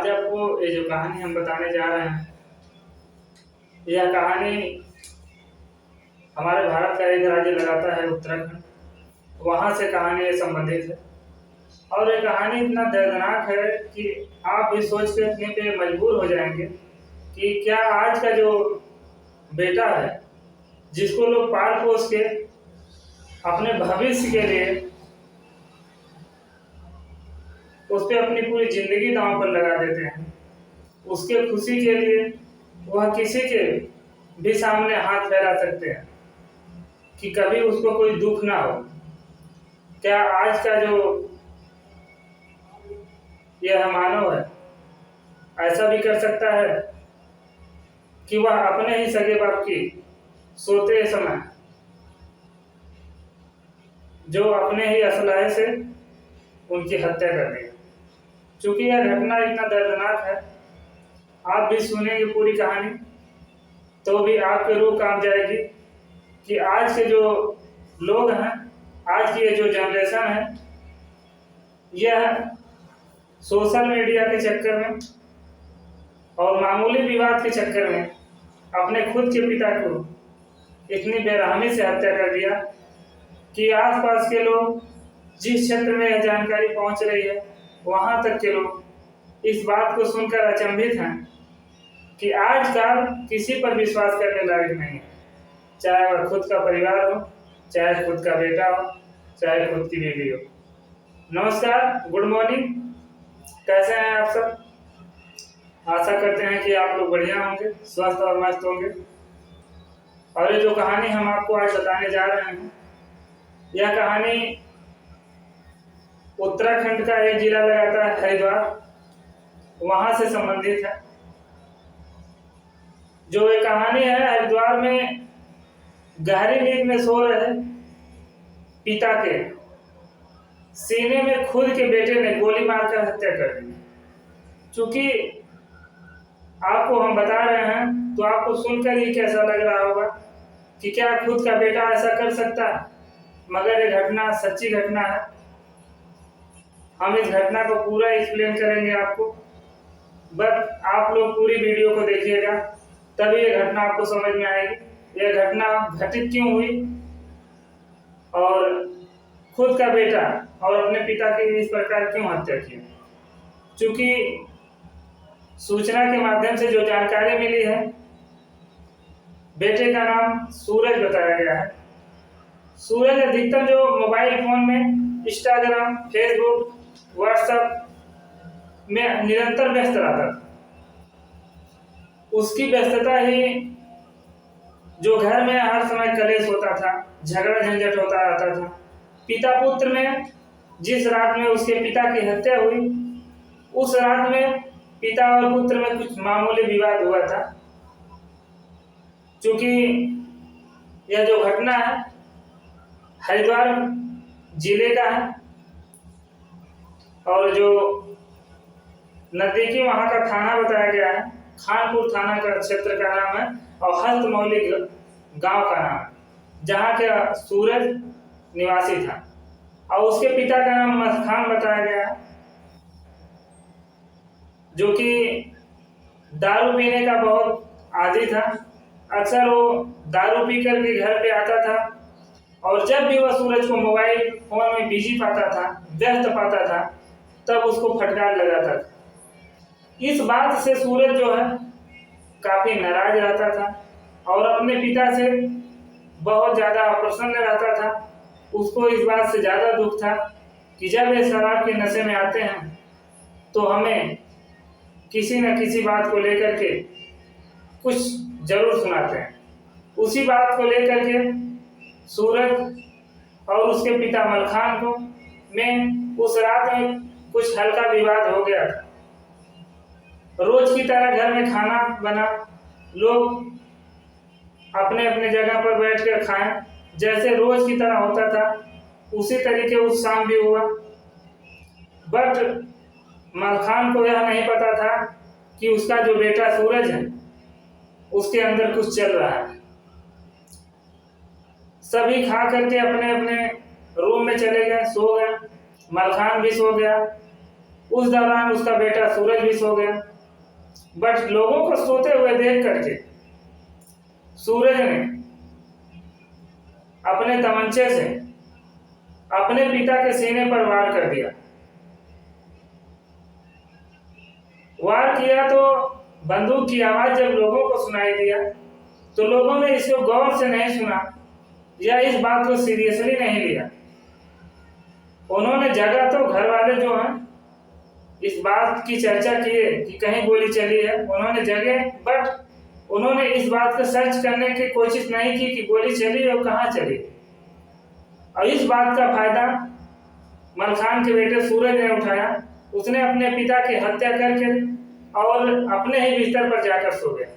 आज आपको ये जो कहानी हम बताने जा रहे हैं, यह कहानी हमारे भारत का एक राज्य लगाता है उत्तराखंड, वहाँ से कहानी ये संबंधित है। और ये कहानी इतना दर्दनाक है कि आप भी सोच करने पे मजबूर हो जाएंगे कि क्या आज का जो बेटा है, जिसको लोग पाल पोस के अपने भविष्य के लिए उस पर अपनी पूरी जिंदगी दांव पर लगा देते हैं, उसके खुशी के लिए वह किसी के भी सामने हाथ फैला सकते हैं कि कभी उसको कोई दुख ना हो। क्या आज का जो यह मानव है ऐसा भी कर सकता है कि वह अपने ही सगे बाप की सोते समय जो अपने ही असलहे से उनकी हत्या कर दी। चूंकि यह घटना इतना दर्दनाक है, आप भी सुनेंगे पूरी कहानी तो भी आपके रूह कांप जाएगी कि आज के जो लोग हैं, आज की ये जो जनरेशन है, यह सोशल मीडिया के चक्कर में और मामूली विवाद के चक्कर में अपने खुद के पिता को इतनी बेरहमी से हत्या कर दिया कि आसपास के लोग, जिस क्षेत्र में यह जानकारी पहुंच रही है, वहां तक के लोग इस बात को सुनकर अचंभित हैं कि आजकल किसी पर विश्वास करने लायक नहीं है, चाहे वह खुद का परिवार हो, चाहे खुद का बेटा हो, चाहे खुद की बीवी हो। नमस्कार, गुड मॉर्निंग, कैसे हैं आप सब? आशा करते हैं कि आप लोग बढ़िया होंगे, स्वस्थ और मस्त होंगे। और ये जो कहानी हम आपको आज बताने जा रहे हैं, यह कहानी उत्तराखंड का एक जिला लगाता है हरिद्वार, वहां से संबंधित है। जो ये कहानी है, हरिद्वार में गहरी नींद में सो रहे पिता के सीने में खुद के बेटे ने गोली मारकर हत्या कर दी। चूंकि आपको हम बता रहे हैं तो आपको सुनकर ही कैसा लग रहा होगा कि क्या खुद का बेटा ऐसा कर सकता है, मगर ये घटना सच्ची घटना है। हम इस घटना को पूरा एक्सप्लेन करेंगे आपको, बस आप लोग पूरी वीडियो को देखिएगा, तभी ये घटना आपको समझ में आएगी। यह घटना घटित क्यों हुई और खुद का बेटा और अपने पिता की इस प्रकार क्यों हत्या की। चूंकि सूचना के माध्यम से जो जानकारी मिली है, बेटे का नाम सूरज बताया गया है। सूरज अधिकतर जो मोबाइल फोन में इंस्टाग्राम, फेसबुक, व्हाट्सएप में निरंतर व्यस्त रहता था। उसकी व्यस्तता ही जो घर में हर समय कलेश होता था, झगड़ा झंझट होता रहता था। पिता पुत्र में जिस रात में उसके पिता की हत्या हुई, उस रात में पिता और पुत्र में कुछ मामूली विवाद हुआ था। क्योंकि यह जो घटना है हरिद्वार जिले का है और जो नजदीकी वहां का थाना बताया गया है, खानपुर थाना का क्षेत्र का नाम है और हस्तमौली गांव का नाम है, जहां के सूरज निवासी था। और उसके पिता का नाम मस्तान बताया गया है, जो कि दारू पीने का बहुत आदी था। अक्सर वो दारू पी करके घर पे आता था और जब भी वह सूरज को मोबाइल फोन में बिजी पाता था, व्यस्त पाता था, तब उसको फटकार लगाता था। इस बात से सूरज जो है काफी नाराज रहता था और अपने पिता से बहुत ज्यादा अप्रसन्न रहता था। उसको इस बात से ज्यादा दुख था कि जब ये शराब के नशे में आते हैं तो हमें किसी न किसी बात को लेकर के कुछ जरूर सुनाते हैं। उसी बात को लेकर के सूरज और उसके पिता मलखान को में उस रात में कुछ हल्का विवाद हो गया था। रोज की तरह घर में खाना बना, लोग अपने अपने जगह पर बैठकर खाएं, जैसे रोज की तरह होता था उसी तरीके उस शाम भी हुआ। बट मलखान को यह नहीं पता था कि उसका जो बेटा सूरज है उसके अंदर कुछ चल रहा है। सभी खा करके अपने अपने रूम में चले गए, सो गए। मलखान भी सो गया उस दौरान उसका बेटा सूरज भी सो गया। बट लोगों को सोते हुए देख करके सूरज ने अपने तमंचे से अपने पिता के सीने पर वार कर दिया। वार किया तो बंदूक की आवाज जब लोगों को सुनाई दिया तो लोगों ने इसको गौर से नहीं सुना या इस बात को सीरियसली नहीं लिया। उन्होंने जगह तो घर वाले जो हैं इस बात की चर्चा किए कि कहीं गोली चली है, उन्होंने जगह, बट उन्होंने इस बात को सर्च करने की कोशिश नहीं की कि गोली चली और कहाँ चली। और इस बात का फायदा मलखान के बेटे सूरज ने उठाया। उसने अपने पिता की हत्या करके और अपने ही बिस्तर पर जाकर सो गया।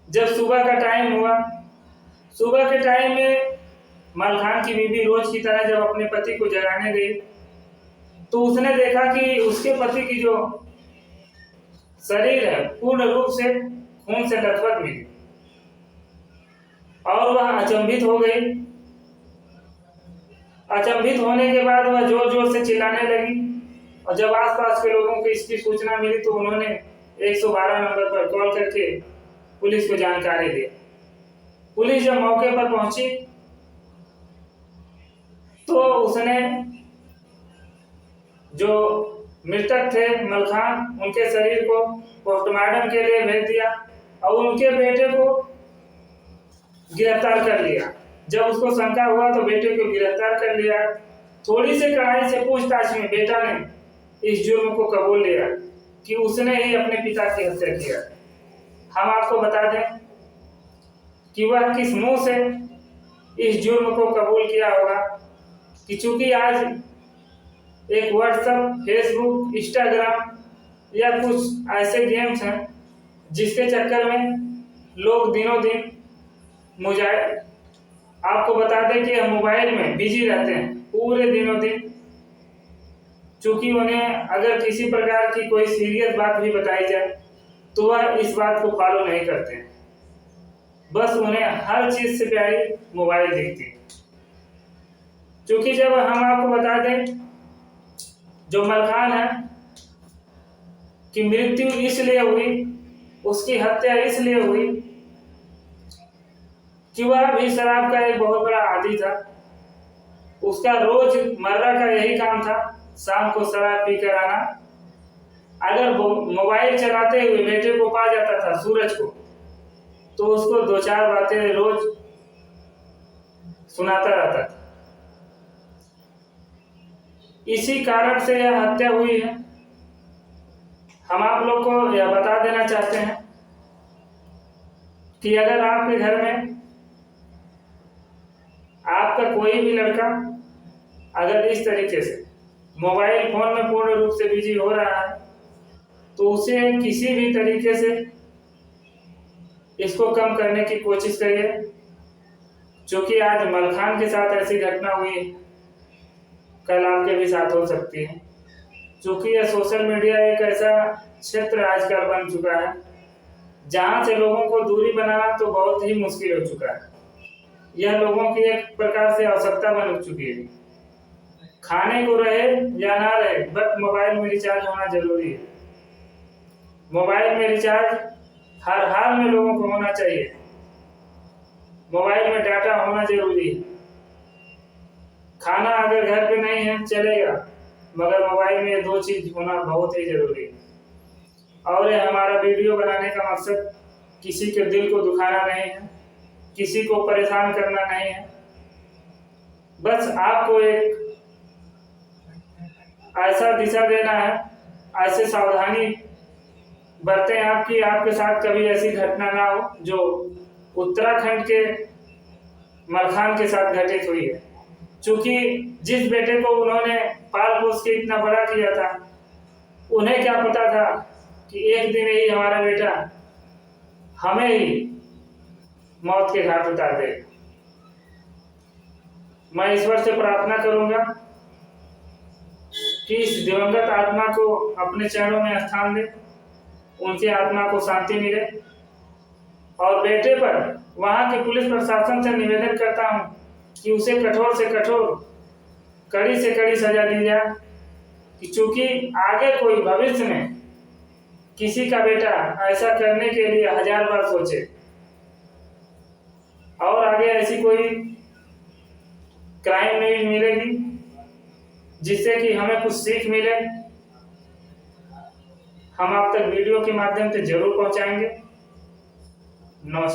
जब सुबह का टाइम हुआ, सुबह के टाइम में मलखान की बीवी रोज की तरह जब अपने पति को जगाने गई तो उसने देखा कि उसके पति की जो शरीर है पूर्ण रूप से खून से लथपथ मिली और वह अचंभित हो गई। अचंभित होने के बाद वह जोर जोर से चिल्लाने लगी और जब आसपास के लोगों को इसकी सूचना मिली तो उन्होंने 112 नंबर पर कॉल करके पुलिस को जानकारी दी। पुलिस जब मौके पर पहुंची तो उसने जो मृतक थे मलखान, उनके शरीर को पोस्टमार्टम के लिए भेज दिया और उनके बेटे को गिरफ्तार कर लिया। जब उसको शंका हुआ तो बेटे को गिरफ्तार कर लिया। थोड़ी सी कड़ाई से पूछताछ में बेटा ने इस जुर्म को कबूल लिया कि उसने ही अपने पिता की हत्या किया। हम आपको बता दें कि वह किस मुंह से इस जुर्म को कबूल किया होगा कि चूंकि आज एक व्हाट्सएप, फेसबुक, इंस्टाग्राम या कुछ ऐसे गेम्स हैं जिसके चक्कर में लोग दिनों दिन आपको बता दें कि हम मोबाइल में बिजी रहते हैं पूरे दिनों दिन। चूंकि उन्हें अगर किसी प्रकार की कोई सीरियस बात भी बताई जाए तो वह इस बात को फॉलो नहीं करते हैं, बस उन्हें हर चीज से प्यारी मोबाइल दिखती है। क्योंकि जब हम आपको बता दें जो मलखान है कि मृत्यु इसलिए हुई, उसकी हत्या इसलिए हुई कि वह भी शराब का एक बहुत बड़ा आदी था। उसका रोज मर्रा का यही काम था, शाम को शराब पीकर आना। अगर मोबाइल चलाते हुए बेटे को पा जाता था सूरज को तो उसको 2-4 बातें रोज सुनाता रहता था। इसी कारण से यह हत्या हुई है। हम आप लोग को यह बता देना चाहते हैं कि अगर आपके घर में आपका कोई भी लड़का अगर इस तरीके से मोबाइल फोन में पूर्ण रूप से बिजी हो रहा है तो उसे किसी भी तरीके से इसको कम करने की कोशिश करिए। क्योंकि आज मलखान के साथ ऐसी घटना हुई, कल आपके भी साथ हो सकती है। क्योंकि यह सोशल मीडिया एक ऐसा क्षेत्र आजकल बन चुका है जहां से लोगों को दूरी बनाना तो बहुत ही मुश्किल हो चुका है। यह लोगों की एक प्रकार से आवश्यकता बन चुकी है। खाने को रहे या ना रहे बट मोबाइल में रिचार्ज होना जरूरी है। मोबाइल में रिचार्ज हर हाल में लोगों को होना चाहिए। मोबाइल में डाटा होना जरूरी है। खाना अगर घर पे नहीं है चलेगा, मगर मोबाइल में ये 2 चीज होना बहुत ही जरूरी है। और हमारा वीडियो बनाने का मकसद किसी के दिल को दुखाना नहीं है, किसी को परेशान करना नहीं है। बस आपको एक ऐसा दिशा देना है, ऐसे सावधानी बरतें आपकी आपके साथ कभी ऐसी घटना ना हो जो उत्तराखंड के मलखान के साथ घटित हुई है। क्योंकि जिस बेटे को उन्होंने पाल पोस के इतना बड़ा किया था, उन्हें क्या पता था कि एक दिन ही हमारा बेटा हमें ही मौत के घाट उतार दे। मैं ईश्वर से प्रार्थना करूंगा कि इस दिवंगत आत्मा को अपने चरणों में स्थान दे, उनकी आत्मा को शांति मिले। और बेटे पर वहां के पुलिस प्रशासन से निवेदन करता हूं कि उसे कठोर से कठोर, कड़ी से कड़ी सजा दी जाए कि चूंकि आगे कोई भविष्य में किसी का बेटा ऐसा करने के लिए 1000 बार सोचे और आगे ऐसी कोई क्राइम न्यूज मिलेगी जिससे कि हमें कुछ सीख मिले, हम आप तक वीडियो के माध्यम से जरूर पहुंचाएंगे। नमस्कार।